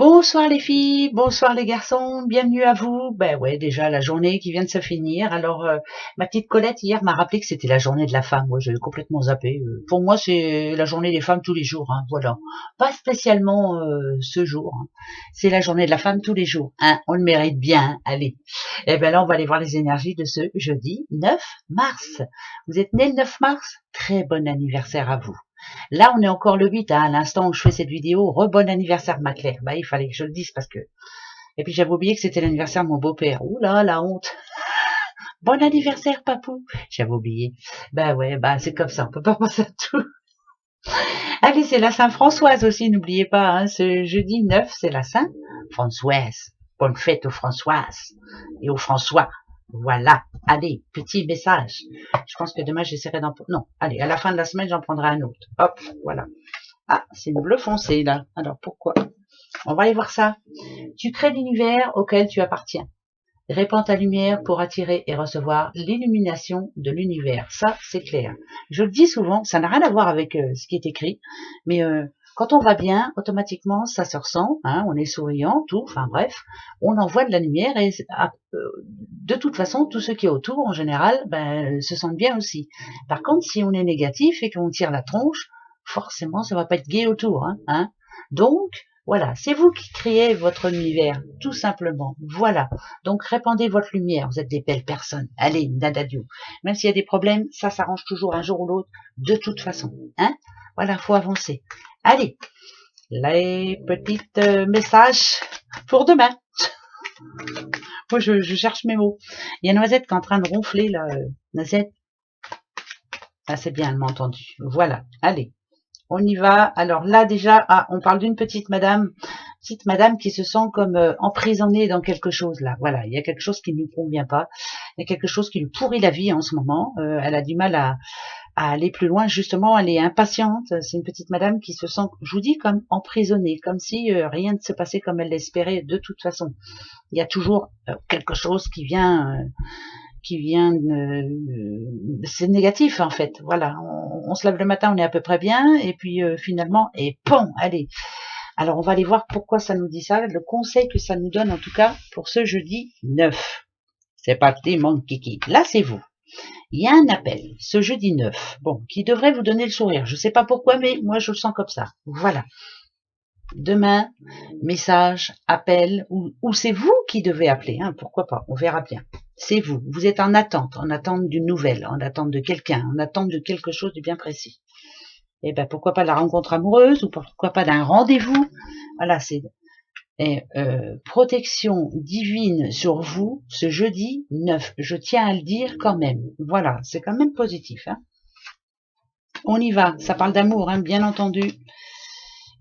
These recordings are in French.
Bonsoir les filles, bonsoir les garçons, bienvenue à vous. Ben ouais, déjà la journée qui vient de se finir. Alors ma petite Colette hier m'a rappelé que c'était la journée de la femme. Moi j'avais complètement zappé. Pour moi c'est la journée des femmes tous les jours. Hein, voilà, pas spécialement ce jour. Hein. C'est la journée de la femme tous les jours. Hein. On le mérite bien. Hein. Allez. Et ben là on va aller voir les énergies de ce jeudi 9 mars. Vous êtes né le 9 mars? Très bon anniversaire à vous. Là, on est encore le 8, hein, à l'instant où je fais cette vidéo. Bon anniversaire, ma Claire. Bah, il fallait que je le dise parce que... Et puis, j'avais oublié que c'était l'anniversaire de mon beau-père. Ouh là, la honte. Bon anniversaire, papou. J'avais oublié. Bah ouais, bah c'est comme ça. On peut pas penser à tout. Allez, c'est la Saint-Françoise aussi, n'oubliez pas. Hein, ce jeudi 9, c'est la Saint-Françoise. Bonne fête aux Françoises et aux François. Voilà. Allez, petit message. Je pense que demain, j'essaierai d'en... Non, allez, à la fin de la semaine, j'en prendrai un autre. Hop, voilà. Ah, c'est une bleu foncé, là. Alors, pourquoi? On va aller voir ça. Tu crées l'univers auquel tu appartiens. Répands ta lumière pour attirer et recevoir l'illumination de l'univers. Ça, c'est clair. Je le dis souvent, ça n'a rien à voir avec ce qui est écrit, mais quand on va bien, automatiquement, ça se ressent, hein, on est souriant, tout, enfin bref, on envoie de la lumière et de toute façon, tout ce qui est autour, en général, ben, se sentent bien aussi. Par contre, si on est négatif et qu'on tire la tronche, forcément, ça va pas être gai autour, hein. Donc, voilà, c'est vous qui créez votre univers, tout simplement. Voilà. Donc, répandez votre lumière. Vous êtes des belles personnes. Allez, nadadio. Même s'il y a des problèmes, ça s'arrange toujours un jour ou l'autre, de toute façon. Hein? Voilà, faut avancer. Allez, les petites messages pour demain. Moi, je cherche mes mots. Il y a Noisette qui est en train de ronfler, là. Noisette. Ah, c'est bien, elle m'a entendu. Voilà, allez. On y va. Alors là déjà, on parle d'une petite madame qui se sent comme emprisonnée dans quelque chose là. Voilà, il y a quelque chose qui ne lui convient pas. Il y a quelque chose qui lui pourrit la vie en ce moment. Elle a du mal à aller plus loin. Justement, elle est impatiente. C'est une petite madame qui se sent, je vous dis, comme emprisonnée, comme si rien ne se passait comme elle l'espérait de toute façon. Il y a toujours quelque chose qui vient... c'est négatif en fait, voilà, on se lève le matin, on est à peu près bien, et puis finalement, et pom, allez, alors on va aller voir pourquoi ça nous dit ça, le conseil que ça nous donne en tout cas, pour ce jeudi 9, c'est parti mon kiki, là c'est vous, il y a un appel, ce jeudi 9, bon, qui devrait vous donner le sourire, je sais pas pourquoi, mais moi je le sens comme ça, voilà. Demain, message, appel, ou c'est vous qui devez appeler, hein, pourquoi pas, on verra bien. C'est vous, vous êtes en attente d'une nouvelle, en attente de quelqu'un, en attente de quelque chose de bien précis. Et ben pourquoi pas la rencontre amoureuse, ou pourquoi pas d'un rendez-vous. Voilà, c'est protection divine sur vous ce jeudi 9. Je tiens à le dire quand même. Voilà, c'est quand même positif. Hein. On y va, ça parle d'amour, hein, bien entendu.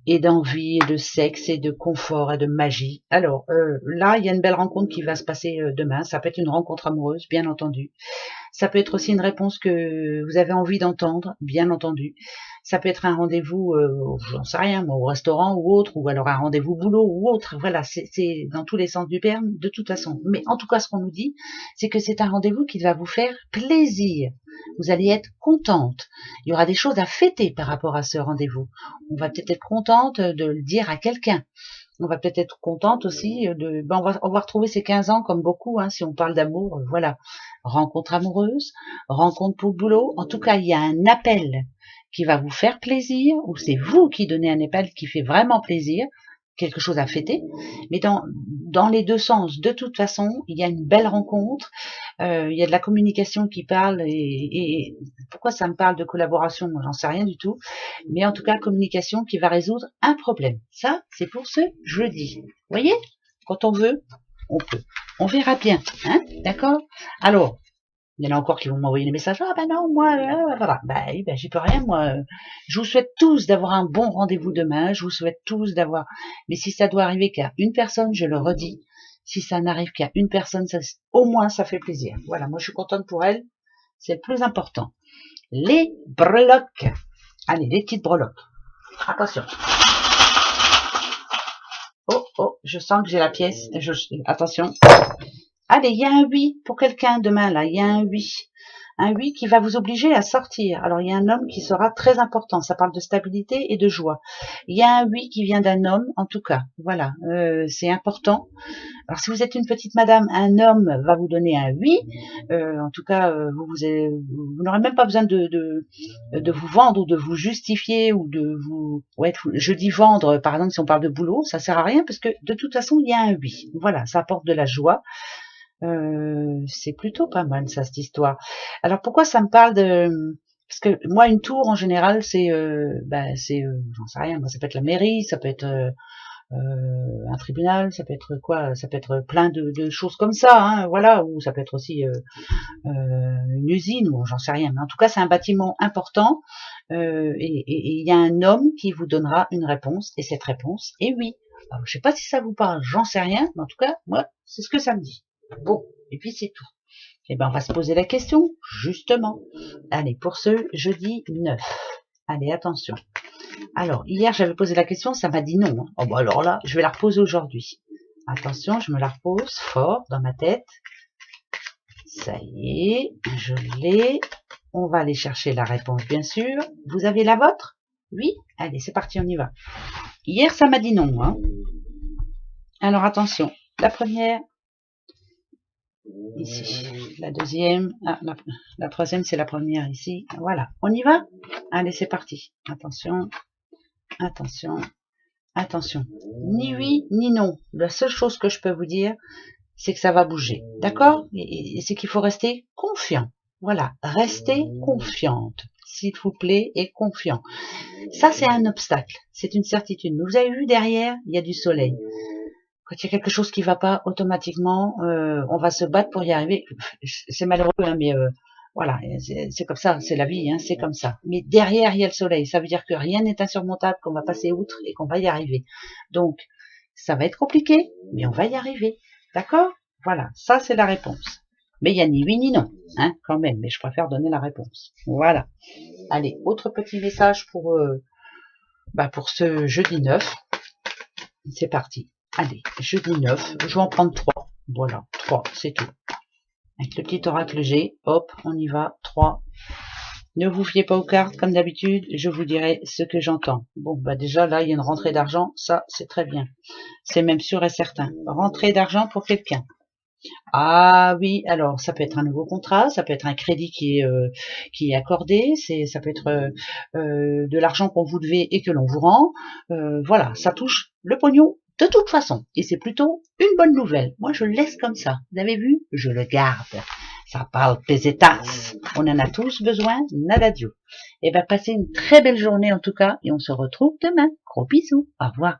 Et d'envie, et de sexe, et de confort, et de magie. Alors, là, il y a une belle rencontre qui va se passer demain. Ça peut être une rencontre amoureuse, bien entendu. Ça peut être aussi une réponse que vous avez envie d'entendre, bien entendu. Ça peut être un rendez-vous, j'en sais rien, moi, au restaurant ou autre, ou alors un rendez-vous boulot ou autre. Voilà, c'est dans tous les sens du terme, de toute façon. Mais en tout cas, ce qu'on nous dit, c'est que c'est un rendez-vous qui va vous faire plaisir. Vous allez être contente. Il y aura des choses à fêter par rapport à ce rendez-vous. On va peut-être être contente de le dire à quelqu'un. On va peut-être être contente aussi de... Ben on va retrouver ces 15 ans comme beaucoup, hein, si on parle d'amour. Voilà. Rencontre amoureuse, rencontre pour le boulot. En tout cas, il y a un appel qui va vous faire plaisir, ou c'est vous qui donnez un appel qui fait vraiment plaisir, quelque chose à fêter, mais dans les deux sens, de toute façon, il y a une belle rencontre, il y a de la communication qui parle, et pourquoi ça me parle de collaboration, moi j'en sais rien du tout, mais en tout cas, communication qui va résoudre un problème. Ça, c'est pour ce jeudi. Vous voyez, quand on veut, on peut. On verra bien, hein, d'accord? Alors, il y en a encore qui vont m'envoyer des messages. Ah ben non, moi, voilà. Ben j'y peux rien, moi. Je vous souhaite tous d'avoir un bon rendez-vous demain. Je vous souhaite tous d'avoir... Mais si ça doit arriver qu'à une personne, je le redis, si ça n'arrive qu'à une personne, ça, au moins ça fait plaisir. Voilà, moi je suis contente pour elle. C'est le plus important. Les breloques. Allez, les petites breloques. Attention. Oh, oh, je sens que j'ai la pièce. Attention. Allez, il y a un oui pour quelqu'un demain, là. Il y a un oui. Un 8 qui va vous obliger à sortir. Alors, il y a un homme qui sera très important. Ça parle de stabilité et de joie. Il y a un 8 qui vient d'un homme, en tout cas. Voilà, c'est important. Alors, si vous êtes une petite madame, un homme va vous donner un oui. En tout cas, vous n'aurez même pas besoin de vous vendre ou de vous justifier ou de vous... Ouais, je dis vendre, par exemple, si on parle de boulot, ça sert à rien parce que de toute façon, il y a un oui. Voilà, ça apporte de la joie. C'est plutôt pas mal, ça, cette histoire. Alors, pourquoi ça me parle de... Parce que moi, une tour, en général, c'est... j'en sais rien, moi, ça peut être la mairie, ça peut être... un tribunal, ça peut être quoi? Ça peut être plein de choses comme ça, hein, voilà, ou ça peut être aussi une usine, ou j'en sais rien. Mais en tout cas, c'est un bâtiment important, et il y a un homme qui vous donnera une réponse, et cette réponse est oui. Alors, je sais pas si ça vous parle, j'en sais rien, mais en tout cas, moi, c'est ce que ça me dit. Bon, et puis c'est tout. Et ben, on va se poser la question, justement. Allez, pour ce jeudi 9. Allez, attention. Alors, hier, j'avais posé la question, ça m'a dit non. Oh, bah alors là, je vais la reposer aujourd'hui. Attention, je me la repose fort dans ma tête. Ça y est, je l'ai. On va aller chercher la réponse, bien sûr. Vous avez la vôtre? Oui? Allez, c'est parti, on y va. Hier, ça m'a dit non. Hein. Alors, attention. La première, ici. La deuxième, la troisième, c'est la première ici. Voilà, on y va? Allez, c'est parti. Attention, attention. Attention, ni oui ni non. La seule chose que je peux vous dire, c'est que ça va bouger. D'accord? Et c'est qu'il faut rester confiant. Voilà, restez confiante, s'il vous plaît, et confiant. Ça, c'est un obstacle, c'est une certitude. Mais vous avez vu derrière, il y a du soleil. Quand il y a quelque chose qui va pas, automatiquement, on va se battre pour y arriver. C'est malheureux, hein, mais voilà, c'est comme ça, c'est la vie, hein, c'est comme ça. Mais derrière, il y a le soleil. Ça veut dire que rien n'est insurmontable, qu'on va passer outre et qu'on va y arriver. Donc, ça va être compliqué, mais on va y arriver. D'accord? Voilà, ça c'est la réponse. Mais il n'y a ni oui ni non, hein, quand même. Mais je préfère donner la réponse. Voilà. Allez, autre petit message pour ce jeudi 9. C'est parti. Allez, jeudi 9. Je vais en prendre 3. Voilà, 3, c'est tout. Avec le petit oracle G, hop, on y va, 3. Ne vous fiez pas aux cartes, comme d'habitude, je vous dirai ce que j'entends. Bon, bah déjà, là, il y a une rentrée d'argent, ça, c'est très bien. C'est même sûr et certain. Rentrée d'argent pour quelqu'un. Ah oui, alors, ça peut être un nouveau contrat, ça peut être un crédit qui est accordé, ça peut être de l'argent qu'on vous devait et que l'on vous rend. Voilà, ça touche le pognon de toute façon. Et c'est plutôt une bonne nouvelle. Moi, je le laisse comme ça. Vous avez vu? Je le garde. Ça parle pesetas. On en a tous besoin. Nada Dieu. Et ben, passez une très belle journée en tout cas. Et on se retrouve demain. Gros bisous. Au revoir.